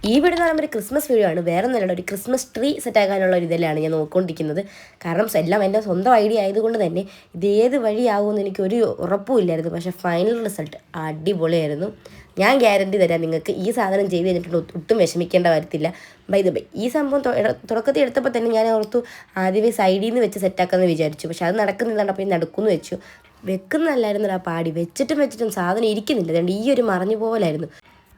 ഈ വീഡിയോ എന്ന് പറയുമ്പോൾ ഒരു ക്രിസ്മസ് വീഡിയോ ആണ്. വേറെ ഒന്നുമല്ല, ഒരു ക്രിസ്മസ് ട്രീ സെറ്റാക്കാനുള്ള ഒരു ഇതിലാണ് ഞാൻ നോക്കിക്കൊണ്ടിരിക്കുന്നത്. കാരണം എല്ലാം എൻ്റെ സ്വന്തം ഐഡിയ ആയതുകൊണ്ട് തന്നെ ഇതേത് വഴിയാകുമെന്ന് എനിക്കൊരു ഉറപ്പുമില്ലായിരുന്നു. പക്ഷേ ഫൈനൽ റിസൾട്ട് അടിപൊളിയായിരുന്നു. ഞാൻ ഗ്യാരണ്ടി തരാം നിങ്ങൾക്ക്. ഈ സാധനം ചെയ്ത് കഴിഞ്ഞിട്ട് ഒട്ടും വിഷമിക്കേണ്ട വരത്തില്ല. ബൈ ഈ സംഭവം തുടക്കത്തിൽ എടുത്തപ്പോൾ തന്നെ ഞാൻ ഓർത്തു ആദ്യമേ സൈഡിൽ നിന്ന് വെച്ച് സെറ്റാക്കാമെന്ന് വിചാരിച്ചു. പക്ഷെ അത് നടക്കുന്നില്ലാണ്ട് അപ്പോൾ നടക്കുമെന്ന് വെച്ചു. വെക്കുന്നതല്ലായിരുന്നു ആ പാടി. വെച്ചിട്ടും സാധനം ഇരിക്കുന്നില്ല. അതുകൊണ്ട് ഈ ഒരു മറഞ്ഞു പോലായിരുന്നു.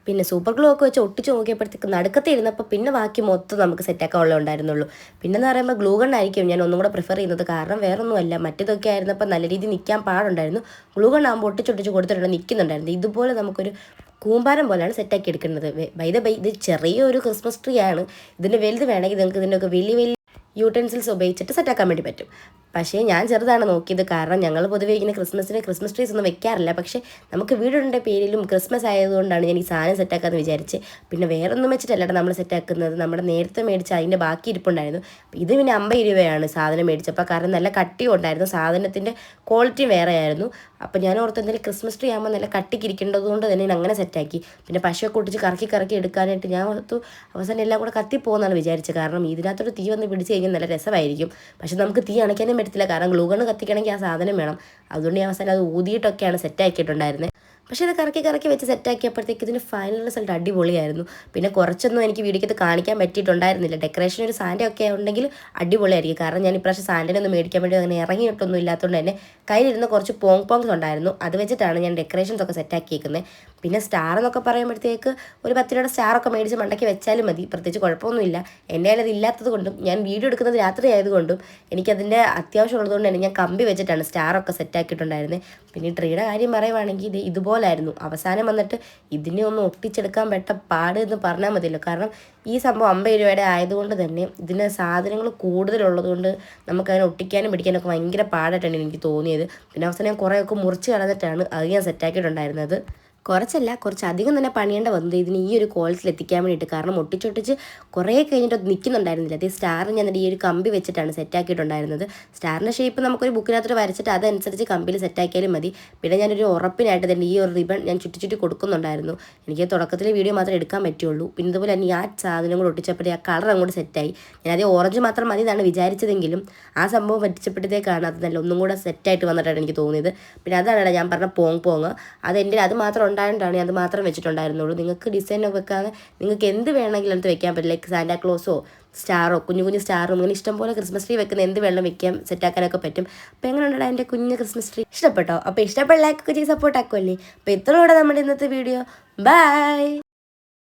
പിന്നെ സൂപ്പർ ഗ്ലൂ ഒക്കെ വെച്ച് ഒട്ടിച്ച് നോക്കിയപ്പോഴത്തേക്ക് നടുക്കത്തെ ഇരുന്നപ്പോൾ പിന്നെ ബാക്കി മൊത്തം നമുക്ക് സെറ്റാക്കാനുള്ള ഉണ്ടായിരുന്നുള്ളൂ. പിന്നെന്ന് പറയുമ്പോൾ ഗ്ലൂ ഗണ്ണായിരിക്കും ഞാൻ ഒന്നും കൂടെ പ്രിഫർ ചെയ്യുന്നത്. കാരണം വേറൊന്നുമല്ല, മറ്റേതൊക്കെ ആയിരുന്നപ്പോൾ നല്ല രീതിയിൽ നിൽക്കാൻ പാടുണ്ടായിരുന്നു. ഗ്ലൂ ഗണ്ണാകുമ്പോൾ ഒട്ടിച്ചൊട്ടിച്ച് കൊടുത്തിട്ടുണ്ട്, നിൽക്കുന്നുണ്ടായിരുന്നു. ഇതുപോലെ നമുക്കൊരു കൂമ്പാരം പോലെയാണ് സെറ്റാക്കി എടുക്കുന്നത്. ഇത് ചെറിയൊരു ക്രിസ്മസ് ട്രീ ആണ്. ഇതിൻ്റെ വലുത് വേണമെങ്കിൽ നിങ്ങൾക്ക് ഇതിൻ്റെയൊക്കെ വലിയ യൂട്ടൻസിൽസ് ഉപയോഗിച്ചിട്ട് സെറ്റാക്കാൻ വേണ്ടി പറ്റും. പക്ഷേ ഞാൻ ചെറുതാണ് നോക്കിയത്. കാരണം ഞങ്ങൾ പൊതുവേ ഇങ്ങനെ ക്രിസ്മസ് ട്രീസ് ഒന്നും വെക്കാറില്ല. പക്ഷേ നമുക്ക് വീടിൻ്റെ പേരിലും ക്രിസ്മസ് ആയതുകൊണ്ടാണ് ഞാൻ ഈ സാധനം സെറ്റാക്കാമെന്ന് വിചാരിച്ച്. പിന്നെ വേറെ ഒന്നും വെച്ചിട്ടല്ല നമ്മൾ സെറ്റാക്കുന്നത്. നമ്മുടെ നേരത്തെ മേടിച്ച അതിൻ്റെ ബാക്കി ഇരിപ്പുണ്ടായിരുന്നു. ഇത് പിന്നെ 50 രൂപയാണ് സാധനം മേടിച്ചപ്പോൾ. കാരണം നല്ല കട്ടിയും ഉണ്ടായിരുന്നു, സാധനത്തിൻ്റെ ക്വാളിറ്റിയും വേറെ ആയിരുന്നു. അപ്പോൾ ഞാൻ ഓർത്ത് എന്തെങ്കിലും ക്രിസ്മസ് ട്രീ ആകുമ്പോൾ നല്ല കട്ടിക്ക് ഇരിക്കേണ്ടതുകൊണ്ട് തന്നെ ഞാൻ അങ്ങനെ സെറ്റാക്കി. പിന്നെ പശയൊക്കെ ഒട്ടിച്ച് കറക്കി എടുക്കാനായിട്ട് ഞാൻ ഓർത്തു അവസാനം എല്ലാം കൂടെ കത്തിപ്പോകുന്നതാണ് വിചാരിച്ചത്. കാരണം ഇതിനകത്തൊരു തീ വന്ന് പിടിച്ച് കഴിഞ്ഞാൽ നല്ല രസമായിരിക്കും. പക്ഷെ നമുക്ക് തീ അണയ്ക്കാനും പറ്റത്തില്ല. കാരണം ഗ്ലൂ ഗണ്ണ് കത്തിക്കണമെങ്കിൽ ആ സാധനം വേണം. അതുകൊണ്ട് ഞാൻ അവസാനം അത് ഊതിയിട്ടൊക്കെയാണ് സെറ്റാക്കിയിട്ടുണ്ടായിരുന്നത്. പക്ഷേ ഇത് കറക്കി വെച്ച് സെറ്റാക്കിയപ്പോഴത്തേക്ക് ഇതിൻ്റെ ഫൈനൽ റിസൾട്ട് അടിപൊളിയായിരുന്നു. പിന്നെ കുറച്ചൊന്നും എനിക്ക് വീഡിയോക്കകത്ത് കാണിക്കാൻ പറ്റിയിട്ടുണ്ടായിരുന്നില്ല. ഡെക്കറേഷൻ ഒരു സാൻഡ ഒക്കെ ഉണ്ടെങ്കിൽ അടിപൊളിയായിരിക്കും. കാരണം ഞാൻ ഇപ്രാവശ്യം സാൻഡിനൊന്നും മേടിക്കാൻ വേണ്ടി അങ്ങനെ ഇറങ്ങിയിട്ടൊന്നും ഇല്ലാത്തതുകൊണ്ട് തന്നെ കയ്യിലിരുന്ന കുറച്ച് പോങ്സ് ഉണ്ടായിരുന്നു. അത് വെച്ചിട്ടാണ് ഞാൻ ഡെക്കറേഷൻസ് ഒക്കെ സെറ്റാക്കിയേക്കുന്നത്. പിന്നെ സ്റ്റാർ എന്നൊക്കെ പറയുമ്പോഴത്തേക്ക് ഒരു 10 രൂപയുടെ സ്റ്റാറൊക്കെ മേടിച്ച് മണ്ടയ്ക്ക് വെച്ചാലും മതി, പ്രത്യേകിച്ച് കുഴപ്പമൊന്നുമില്ല. എൻ്റെ കയ്യിൽ അത് ഇല്ലാത്തത് കൊണ്ടും ഞാൻ വീഡിയോ എടുക്കുന്നത് രാത്രി ആയതുകൊണ്ടും എനിക്കതിൻ്റെ അത്യാവശ്യം ഉള്ളതുകൊണ്ട് തന്നെ ഞാൻ കമ്പി വെച്ചിട്ടാണ് സ്റ്റാറൊക്കെ സെറ്റാക്കിയിട്ടുണ്ടായിരുന്നത്. പിന്നെ ട്രീയുടെ കാര്യം പറയുവാണെങ്കിൽ ഇത് ഇതുപോലായിരുന്നു. അവസാനം വന്നിട്ട് ഇതിനെ ഒന്ന് ഒട്ടിച്ചെടുക്കാൻ പെട്ട പാട് എന്ന് പറഞ്ഞാൽ മതിയല്ലോ. കാരണം ഈ സംഭവം 50 രൂപയുടെ ആയതുകൊണ്ട് തന്നെ ഇതിന് സാധനങ്ങൾ കൂടുതലുള്ളതുകൊണ്ട് നമുക്കതിനെ ഒട്ടിക്കാനും പിടിക്കാനൊക്കെ ഭയങ്കര പാടായിട്ടാണ് എനിക്ക് തോന്നിയത്. പിന്നെ അവസാനം ഞാൻ കുറേയൊക്കെ മുറിച്ച് കളഞ്ഞിട്ടാണ് അത് ഞാൻ സെറ്റാക്കിയിട്ടുണ്ടായിരുന്നത്. കുറച്ചധികം തന്നെ പണിയേണ്ട വന്നത് ഇതിന് ഈ ഒരു ക്വാളിറ്റിയിൽ എത്തിക്കാൻ വേണ്ടിയിട്ട്. കാരണം ഒട്ടിച്ചൊട്ടിച്ച് കുറേ കഴിഞ്ഞിട്ട് അത് നിൽക്കുന്നുണ്ടായിരുന്നില്ല. അതേ സ്റ്റാർ ഞാൻ ഈ ഒരു കമ്പി വെച്ചിട്ടാണ് സെറ്റാക്കിയിട്ടുണ്ടായിരുന്നത്. സ്റ്റാറിൻ്റെ ഷേപ്പ് നമുക്കൊരു ബുക്കിനകത്തോട്ട് വരച്ചിട്ട് അതനുസരിച്ച് കമ്പിയിൽ സെറ്റാക്കിയാലും മതി. പിന്നെ ഞാനൊരു ഉറപ്പിനായിട്ട് തന്നെ ഈ ഒരു റിബൺ ഞാൻ ചുറ്റി കൊടുക്കുന്നുണ്ടായിരുന്നു. എനിക്ക് തുടക്കത്തിലെ വീഡിയോ മാത്രമേ എടുക്കാൻ പറ്റുള്ളൂ. പിന്നെ ഇതുപോലെ തന്നെ ആ സാധനം കൂടെ ഒട്ടിച്ചപ്പോഴേ ആ കളർ അങ്ങോട്ട് സെറ്റായി. ഞാനതേ ഓറഞ്ച് മാത്രം മതി എന്നാണ് വിചാരിച്ചതെങ്കിലും ആ സംഭവം പറ്റിച്ചപ്പോഴത്തേക്കാണ് അത് നല്ല ഒന്നും കൂടെ സെറ്റായിട്ട് വന്നിട്ടാണ് എനിക്ക് തോന്നിയത്. പിന്നെ അതാണ് ഞാൻ പറഞ്ഞ പോങ് അത് മാത്രം ഉണ്ടായതുകൊണ്ടാണ് ഞാൻ അത് മാത്രം വെച്ചിട്ടുണ്ടായിരുന്നുള്ളൂ. നിങ്ങൾക്ക് ഡിസൈനൊക്കെ വെക്കാതെ നിങ്ങൾക്ക് എന്ത് വേണമെങ്കിലും അത് വെക്കാൻ പറ്റില്ല. ലൈക്ക് സാന്റാക്ലോസോ സ്റ്റാറോ കുഞ്ഞു സ്റ്റാറും ഇങ്ങനെ ഇഷ്ടംപോലെ ക്രിസ്മസ് ട്രീ വെക്കുന്ന എന്ത് വെള്ളം വെക്കാം, സെറ്റാക്കാനൊക്കെ പറ്റും. അപ്പോൾ എങ്ങനെയുണ്ടാ എൻ്റെ കുഞ്ഞ് ക്രിസ്മസ് ട്രീ? ഇഷ്ടപ്പെട്ടോ? അപ്പോൾ ഇഷ്ടപ്പെട്ട ലൈക്കൊക്കെ ചെയ്ത് സപ്പോർട്ട് ആക്കുമല്ലേ. അപ്പോൾ ഇത്രയോടെ നമ്മുടെ ഇന്നത്തെ വീഡിയോ. ബൈ.